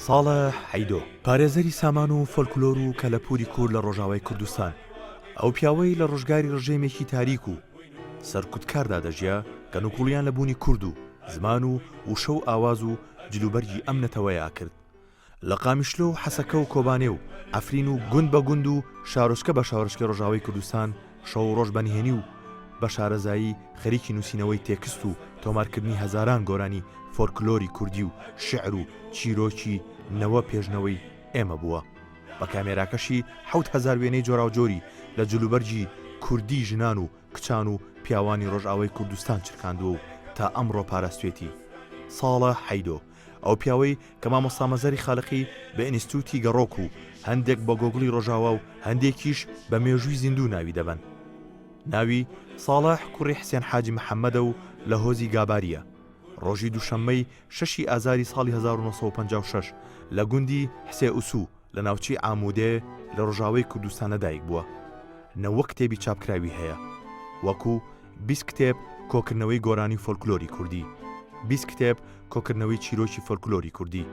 ساڵح حەیدۆ پارێزەری سامان و فۆلکلۆر و کەلەپوری کورد لە ڕۆژاوای کوردستان. ئەو پیاوەی لە ڕۆژگاری ڕژێمێکی تاریک و سەرکوتکاردا دەژیا گەنوکوڵیان لە بوونی کورد و زمان و وشە و ئاواز و جلوبەرگی ئەم نەتەوەیە کرد. لە قامیشلۆ و حەسەکە و کۆبانێ و ئەفرین و گوند بە گوند و شارۆچکە بە شارۆچکە ڕۆژاوای کوردستان شەو ڕۆژ بەنهێنی و بە شارەزایی خەریکی نووسینەوەی تێکست و تۆمارکردنی هەزاران گۆرانی فۆلکلۆری کوردی و شعر و چیرۆکی نەوە پێشنەوەی ئێمە بووە. بە کامێراکەشی 7,000 وێنەی جۆراوجۆری لە جلوبەرجی کوردی ژنان و کچان و پیاوانی ڕۆژئاوای کوردستان چرکاندووە و تا ئەمڕۆ پاراستوێتی. ساڵح حەیدۆ ئەو پیاوەی کە مامۆستامەزەری خاڵقی بە ئینستیتوتی گەڕۆک و هەندێک بە گۆگڵی ڕۆژاوا و هەندێکیش بە مێژووی زیندوو ناوی دەبن. ناوی ساڵح کوڕی حسێن حاجی محەممەدە و لە هۆزی گاباریە. ڕۆژی دووشەممەی 6 ئازاری ساڵی 1956 لە گوندی حسێ ئوسوو لە ناوچی ئامودێ لە ڕۆژاوای کوردستانە دایک بووە. 90 کتێبی چاپکراوی هەیە، وەکو 20 کتێب کۆکردنەوەی گۆرانی فۆلکلۆری کوردی، 20 کتێب کۆکردنەوەی چیرۆکی فۆلکلۆری کوردی،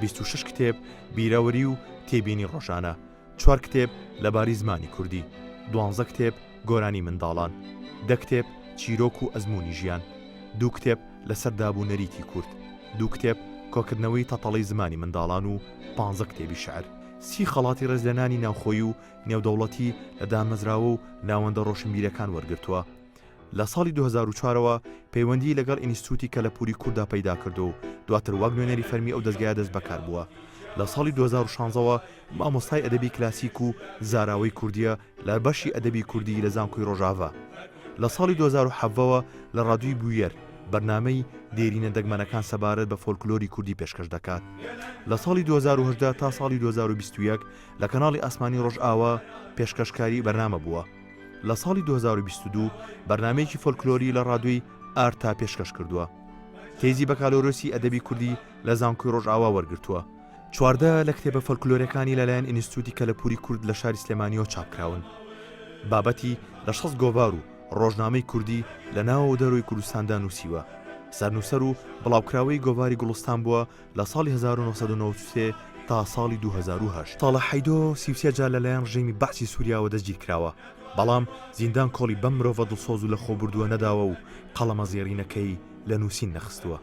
26 کتێب بیراوەری و تێبینی ڕۆژانە، 4 کتێب لەباری زمانی کوردی، 12 کتێب گۆرانی منداڵان، 10 کتێب چیرۆک و ئەزمموی ژیان، 2 کتێب لەسەر دابوو نەریتی کورد، 2 کتێب کۆکردنەوەی تەتەڵی زمانی منداڵان و 15 کتێبی شعر. 30 خەڵاتی ڕێزلێنانی ناوخۆیی و نێودەوڵەتی لە دامەزراوە و ناوەندە ڕۆشنبیرەکان وەرگرتووە. لە ساڵی 2004ەوە پەیوەندی لەگەڵ ئینستیتوتی کەلەپوری کووردا پەیدا کردو و دواتر وەک نوێنەری فەرمی ئەو دەستگایە دەست بەکار بووە. لە ساڵی 2016ەوە مامۆستای ئەدەبی کلاسیک و زاراوەی کوردیە لە بەشی ئەدەبی کوردی لە زانکۆی ڕۆژاوا. لە ساڵی 2007ەوە لە ڕادیۆی بویر بەرنامەی دێرینە دەگمەنەکان سەبارەت بە فۆلکلۆری کوردی پێشکەش دەکات. لە ساڵی 2010 تا ساڵی 2021 لە کەناڵی ئاسمانی ڕۆژئاوا پێشکەشکاری بەرنامە بووە. لە ساڵی 2022 بەرنامەیەکی فۆلکلۆری لە ڕادیۆی ئارتا پێشکەش کردووە. تێزی بەکالۆرۆسی ئەدەبی کوردی لە زانکۆی ڕۆژئاوا وەرگرتووە. 14 لە کتێبە فۆلکلۆرەکانی لەلایەن ئینستیتوتی کەلەپوری کورد لە شاری سلێمانیەوە چاپکراون. بابەتی لە 6 گۆڤار و ڕۆژنامەی کوردی لە ناوە دەرۆی کوردستاندا نووسیوە. سەرنووسەر و بڵاوکراوەی گۆڤاری گوڵستان بووە لە ساڵی 1993 تا ساڵی 2008. ساڵح حەیدۆ 33 جار لەلایەن ڕژێمی بەعسی سووریاوە دەستگیر کراوە، بەڵام زیندان کۆڵی بەم مرۆڤە دڵسۆز و لە خۆبردووە نەداوە و قەڵەمە زێڕینەکەی لە نووسین نەخستووە.